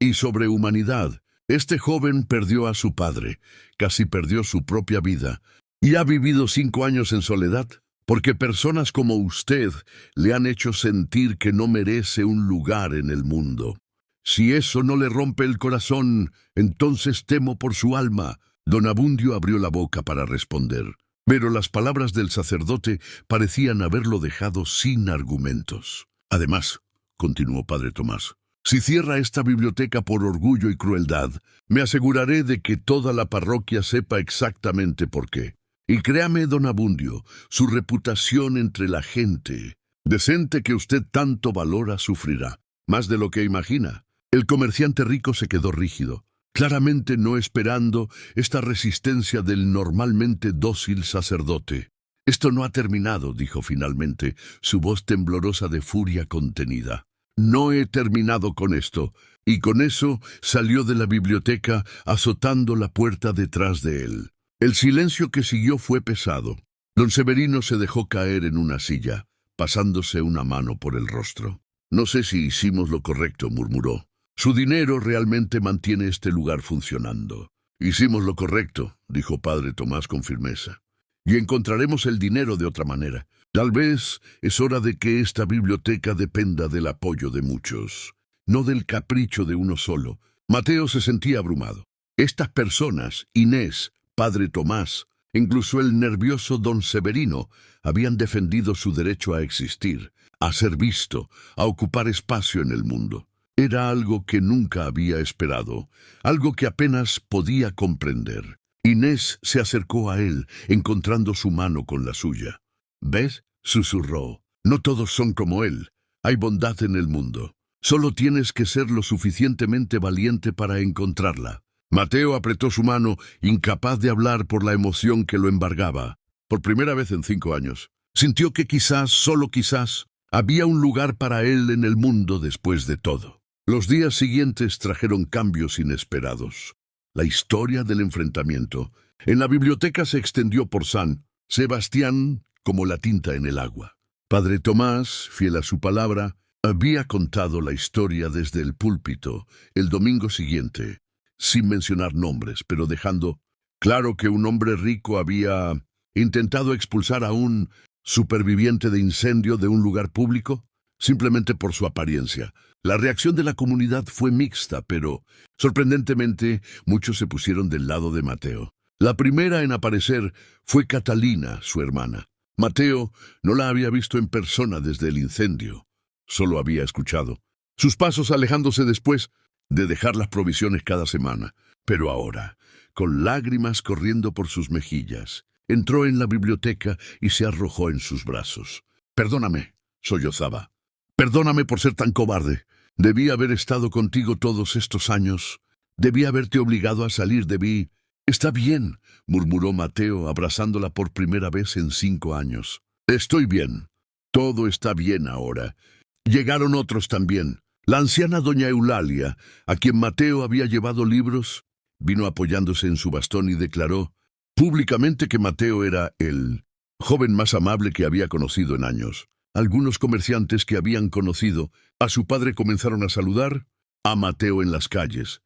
«Y sobre humanidad. Este joven perdió a su padre, casi perdió su propia vida, y ha vivido 5 años en soledad, porque personas como usted le han hecho sentir que no merece un lugar en el mundo. Si eso no le rompe el corazón, entonces temo por su alma». Don Abundio abrió la boca para responder, pero las palabras del sacerdote parecían haberlo dejado sin argumentos. «Además», continuó padre Tomás, «si cierra esta biblioteca por orgullo y crueldad, me aseguraré de que toda la parroquia sepa exactamente por qué. Y créame, don Abundio, su reputación entre la gente decente que usted tanto valora sufrirá, más de lo que imagina». El comerciante rico se quedó rígido, claramente no esperando esta resistencia del normalmente dócil sacerdote. «Esto no ha terminado», dijo finalmente, su voz temblorosa de furia contenida. no he terminado con esto. Y con eso salió de la biblioteca azotando la puerta detrás de él. El silencio que siguió fue pesado. Don Severino se dejó caer en una silla, pasándose una mano por el rostro. No sé si hicimos lo correcto, murmuró. Su dinero realmente mantiene este lugar funcionando. Hicimos lo correcto, dijo Padre Tomás con firmeza. Y encontraremos el dinero de otra manera. Tal vez es hora de que esta biblioteca dependa del apoyo de muchos, no del capricho de uno solo. Mateo se sentía abrumado. Estas personas, Inés, Padre Tomás, incluso el nervioso don Severino, habían defendido su derecho a existir, a ser visto, a ocupar espacio en el mundo. Era algo que nunca había esperado, algo que apenas podía comprender. Inés se acercó a él, encontrando su mano con la suya. ¿Ves?, susurró. No todos son como él. Hay bondad en el mundo. Solo tienes que ser lo suficientemente valiente para encontrarla. Mateo apretó su mano, incapaz de hablar por la emoción que lo embargaba. Por primera vez en 5 años, sintió que quizás, solo quizás, había un lugar para él en el mundo después de todo. Los días siguientes trajeron cambios inesperados. La historia del enfrentamiento en la biblioteca se extendió por San Sebastián como la tinta en el agua. Padre Tomás, fiel a su palabra, había contado la historia desde el púlpito el domingo siguiente, sin mencionar nombres, pero dejando claro que un hombre rico había intentado expulsar a un superviviente de incendio de un lugar público, simplemente por su apariencia. La reacción de la comunidad fue mixta, pero, sorprendentemente, muchos se pusieron del lado de Mateo. La primera en aparecer fue Catalina, su hermana. Mateo no la había visto en persona desde el incendio, solo había escuchado sus pasos alejándose después de dejar las provisiones cada semana. Pero ahora, con lágrimas corriendo por sus mejillas, entró en la biblioteca y se arrojó en sus brazos. «Perdóname», sollozaba. «Perdóname por ser tan cobarde. Debí haber estado contigo todos estos años. Debí haberte obligado a salir, debí...» «Está bien», murmuró Mateo, abrazándola por primera vez en 5 años. «Estoy bien. Todo está bien ahora». Llegaron otros también. La anciana doña Eulalia, a quien Mateo había llevado libros, vino apoyándose en su bastón y declaró públicamente que Mateo era el joven más amable que había conocido en años. Algunos comerciantes que habían conocido a su padre comenzaron a saludar a Mateo en las calles.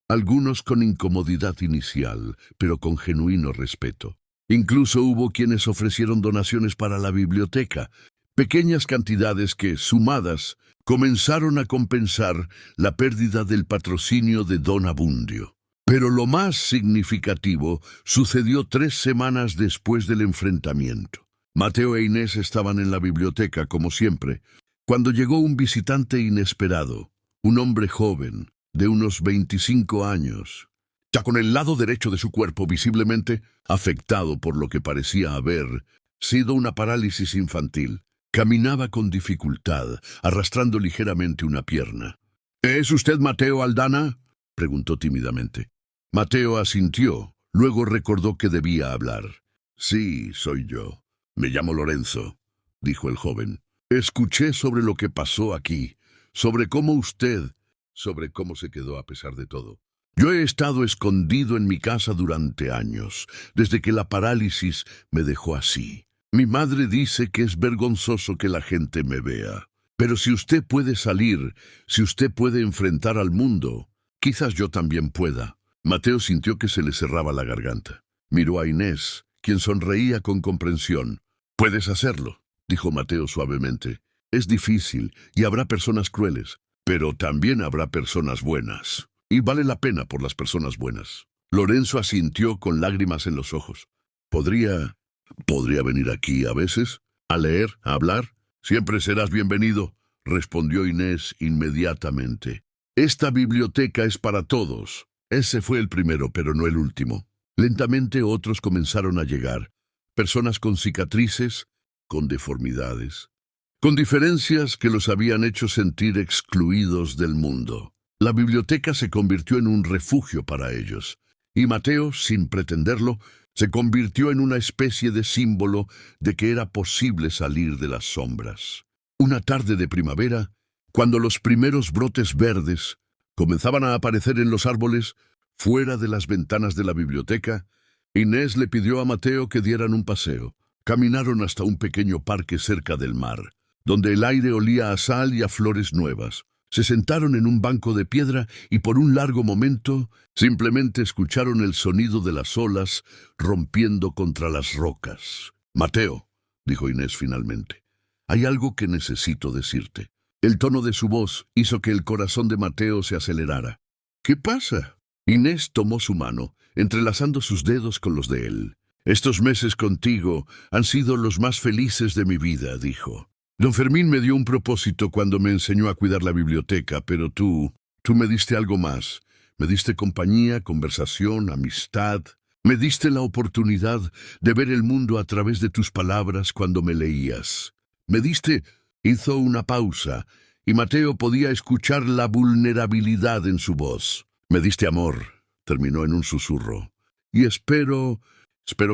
Algunos con incomodidad inicial, pero con genuino respeto. Incluso hubo quienes ofrecieron donaciones para la biblioteca, pequeñas cantidades que, sumadas, comenzaron a compensar la pérdida del patrocinio de don Abundio. Pero lo más significativo sucedió 3 semanas después del enfrentamiento. Mateo e Inés estaban en la biblioteca, como siempre, cuando llegó un visitante inesperado, un hombre joven, de unos 25 años, ya con el lado derecho de su cuerpo visiblemente afectado por lo que parecía haber sido una parálisis infantil. Caminaba con dificultad, arrastrando ligeramente una pierna. «¿Es usted Mateo Aldana?», preguntó tímidamente. Mateo asintió, luego recordó que debía hablar. «Sí, soy yo. Me llamo Lorenzo», dijo el joven. «Escuché sobre lo que pasó aquí, sobre cómo se quedó a pesar de todo. Yo he estado escondido en mi casa durante años, desde que la parálisis me dejó así. Mi madre dice que es vergonzoso que la gente me vea. Pero si usted puede salir, si usted puede enfrentar al mundo, quizás yo también pueda». Mateo sintió que se le cerraba la garganta. Miró a Inés, quien sonreía con comprensión. «Puedes hacerlo», dijo Mateo suavemente. «Es difícil y habrá personas crueles, pero también habrá personas buenas. Y vale la pena por las personas buenas». Lorenzo asintió con lágrimas en los ojos. ¿Podría venir aquí a veces? ¿A leer? ¿A hablar? Siempre serás bienvenido», respondió Inés inmediatamente. «Esta biblioteca es para todos». Ese fue el primero, pero no el último. Lentamente otros comenzaron a llegar. Personas con cicatrices, con deformidades, con diferencias que los habían hecho sentir excluidos del mundo. La biblioteca se convirtió en un refugio para ellos, y Mateo, sin pretenderlo, se convirtió en una especie de símbolo de que era posible salir de las sombras. Una tarde de primavera, Cuando los primeros brotes verdes comenzaban a aparecer en los árboles, fuera de las ventanas de la biblioteca, Inés le pidió a Mateo que dieran un paseo. Caminaron hasta un pequeño parque cerca del mar, donde el aire olía a sal y a flores nuevas. Se sentaron en un banco de piedra y por un largo momento simplemente escucharon el sonido de las olas rompiendo contra las rocas. «Mateo», dijo Inés finalmente, «hay algo que necesito decirte». El tono de su voz hizo que el corazón de Mateo se acelerara. «¿Qué pasa?». Inés tomó su mano, entrelazando sus dedos con los de él. «Estos meses contigo han sido los más felices de mi vida», dijo. «Don Fermín me dio un propósito cuando me enseñó a cuidar la biblioteca, pero tú me diste algo más. Me diste compañía, conversación, amistad. Me diste la oportunidad de ver el mundo a través de tus palabras cuando me leías. Me diste...». Hizo una pausa, y Mateo podía escuchar la vulnerabilidad en su voz. «Me diste amor», terminó en un susurro. «Y espero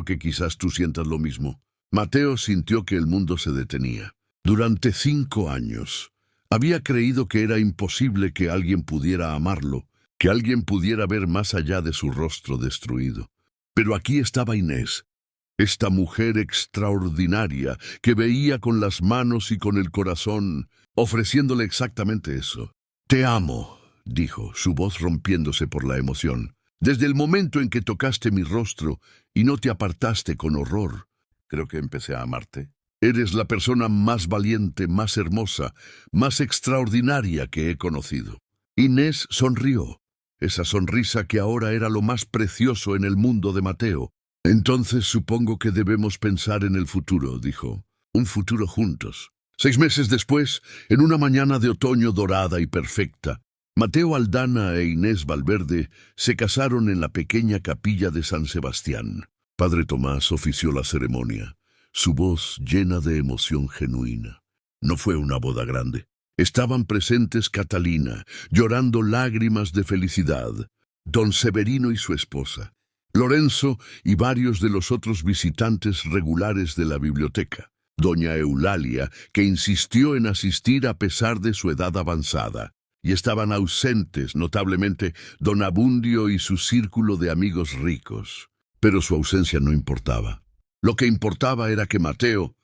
que quizás tú sientas lo mismo». Mateo sintió que el mundo se detenía. Durante 5 años, había creído que era imposible que alguien pudiera amarlo, que alguien pudiera ver más allá de su rostro destruido. Pero aquí estaba Inés, esta mujer extraordinaria que veía con las manos y con el corazón, ofreciéndole exactamente eso. «Te amo», dijo, su voz rompiéndose por la emoción. «Desde el momento en que tocaste mi rostro y no te apartaste con horror, creo que empecé a amarte. Eres la persona más valiente, más hermosa, más extraordinaria que he conocido». Inés sonrió, esa sonrisa que ahora era lo más precioso en el mundo de Mateo. «Entonces supongo que debemos pensar en el futuro», dijo. «Un futuro juntos». 6 meses después, en una mañana de otoño dorada y perfecta, Mateo Aldana e Inés Valverde se casaron en la pequeña capilla de San Sebastián. Padre Tomás ofició la ceremonia, su voz llena de emoción genuina. No fue una boda grande. Estaban presentes Catalina, llorando lágrimas de felicidad, don Severino y su esposa, Lorenzo y varios de los otros visitantes regulares de la biblioteca, doña Eulalia, que insistió en asistir a pesar de su edad avanzada, y estaban ausentes notablemente don Abundio y su círculo de amigos ricos. Pero su ausencia no importaba. Lo que importaba era que Mateo,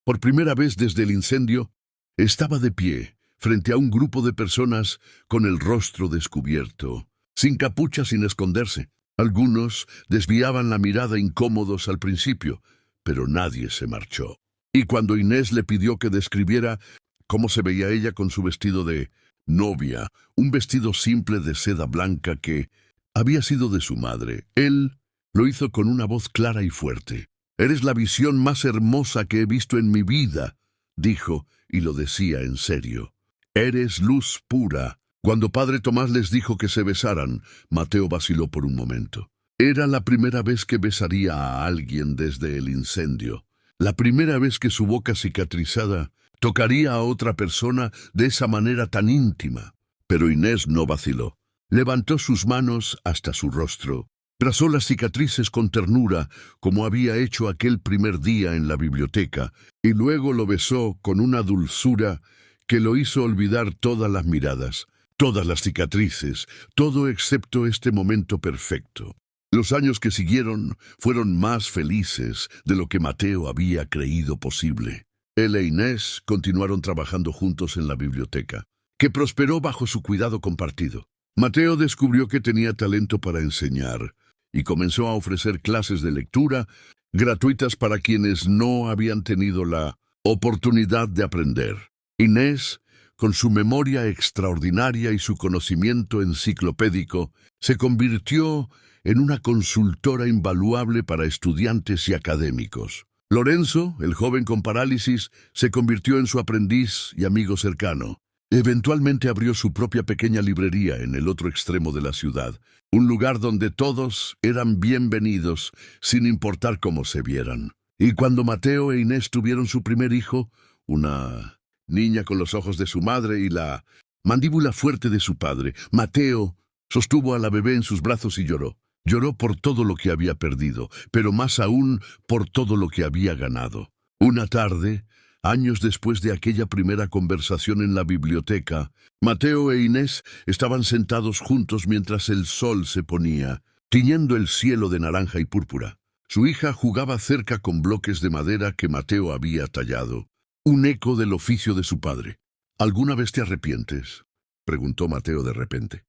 por primera vez desde el incendio, estaba de pie frente a un grupo de personas con el rostro descubierto, sin capucha, sin esconderse. Algunos desviaban la mirada incómodos al principio, pero nadie se marchó. Y cuando Inés le pidió que describiera cómo se veía ella con su vestido de novia, un vestido simple de seda blanca que había sido de su madre, él lo hizo con una voz clara y fuerte. «Eres la visión más hermosa que he visto en mi vida», dijo, y lo decía en serio. «Eres luz pura». Cuando Padre Tomás les dijo que se besaran, Mateo vaciló por un momento. Era la primera vez que besaría a alguien desde el incendio. La primera vez que su boca cicatrizada tocaría a otra persona de esa manera tan íntima. Pero Inés no vaciló. Levantó sus manos hasta su rostro, trazó las cicatrices con ternura, como había hecho aquel primer día en la biblioteca, y luego lo besó con una dulzura que lo hizo olvidar todas las miradas, todas las cicatrices, todo excepto este momento perfecto. Los años que siguieron fueron más felices de lo que Mateo había creído posible. Él e Inés continuaron trabajando juntos en la biblioteca, que prosperó bajo su cuidado compartido. Mateo descubrió que tenía talento para enseñar y comenzó a ofrecer clases de lectura gratuitas para quienes no habían tenido la oportunidad de aprender. Inés, con su memoria extraordinaria y su conocimiento enciclopédico, se convirtió en una consultora invaluable para estudiantes y académicos. Lorenzo, el joven con parálisis, se convirtió en su aprendiz y amigo cercano. Eventualmente abrió su propia pequeña librería en el otro extremo de la ciudad, un lugar donde todos eran bienvenidos, sin importar cómo se vieran. Y cuando Mateo e Inés tuvieron su primer hijo, una niña con los ojos de su madre y la mandíbula fuerte de su padre, Mateo sostuvo a la bebé en sus brazos y lloró. Lloró por todo lo que había perdido, pero más aún por todo lo que había ganado. Una tarde, Años después de aquella primera conversación en la biblioteca, Mateo e Inés estaban sentados juntos mientras el sol se ponía, tiñendo el cielo de naranja y púrpura. Su hija jugaba cerca con bloques de madera que Mateo había tallado, un eco del oficio de su padre. ¿Alguna vez te arrepientes?, preguntó Mateo de repente.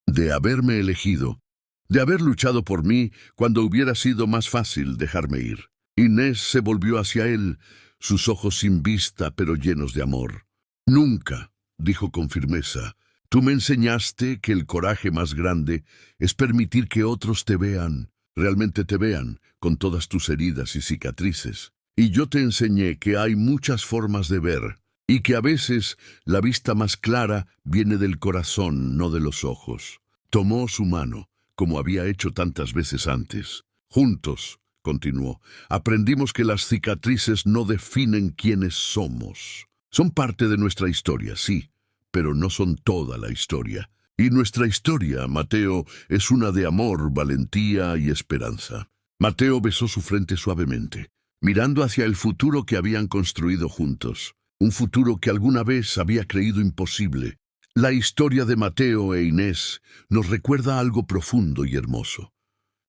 De haberme elegido, de haber luchado por mí cuando hubiera sido más fácil dejarme ir. Inés se volvió hacia él, sus ojos sin vista pero llenos de amor. Nunca, dijo con firmeza, tú me enseñaste que el coraje más grande es permitir que otros te vean, realmente te vean, con todas tus heridas y cicatrices. Y yo te enseñé que hay muchas formas de ver, y que a veces la vista más clara viene del corazón, no de los ojos. Tomó su mano, como había hecho tantas veces antes. Juntos, continuó, aprendimos que las cicatrices no definen quiénes somos. Son parte de nuestra historia, sí, pero no son toda la historia. Y nuestra historia, Mateo, es una de amor, valentía y esperanza. Mateo besó su frente suavemente, mirando hacia el futuro que habían construido juntos. Un futuro que alguna vez había creído imposible. La historia de Mateo e Inés nos recuerda algo profundo y hermoso.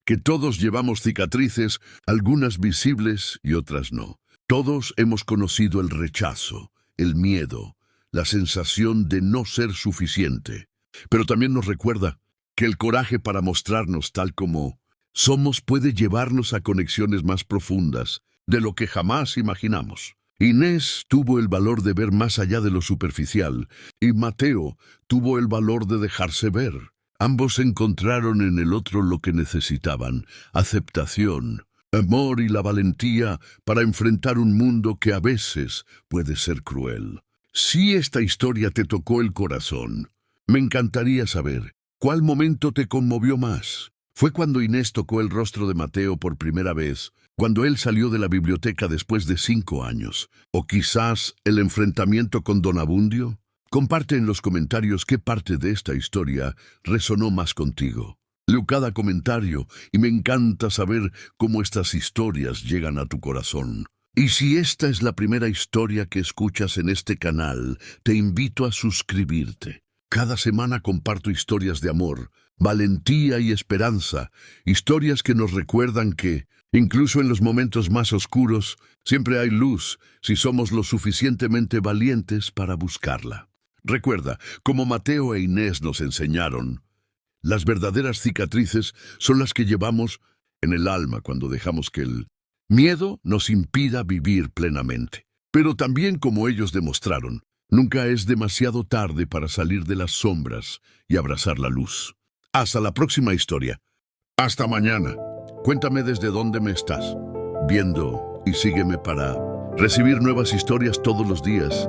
Que todos llevamos cicatrices, algunas visibles y otras no. Todos hemos conocido el rechazo, el miedo, la sensación de no ser suficiente. Pero también nos recuerda que el coraje para mostrarnos tal como somos puede llevarnos a conexiones más profundas de lo que jamás imaginamos. Inés tuvo el valor de ver más allá de lo superficial, y Mateo tuvo el valor de dejarse ver. Ambos encontraron en el otro lo que necesitaban: aceptación, amor y la valentía para enfrentar un mundo que a veces puede ser cruel. Si esta historia te tocó el corazón, me encantaría saber, ¿cuál momento te conmovió más? ¿Fue cuando Inés tocó el rostro de Mateo por primera vez, cuando él salió de la biblioteca después de 5 años? ¿O quizás el enfrentamiento con Don Abundio? Comparte en los comentarios qué parte de esta historia resonó más contigo. Leo cada comentario y me encanta saber cómo estas historias llegan a tu corazón. Y si esta es la primera historia que escuchas en este canal, te invito a suscribirte. Cada semana comparto historias de amor, valentía y esperanza, historias que nos recuerdan que, incluso en los momentos más oscuros, siempre hay luz si somos lo suficientemente valientes para buscarla. Recuerda, como Mateo e Inés nos enseñaron, las verdaderas cicatrices son las que llevamos en el alma cuando dejamos que el miedo nos impida vivir plenamente. Pero también, como ellos demostraron, nunca es demasiado tarde para salir de las sombras y abrazar la luz. Hasta la próxima historia. Hasta mañana. Cuéntame desde dónde me estás viendo y sígueme para recibir nuevas historias todos los días.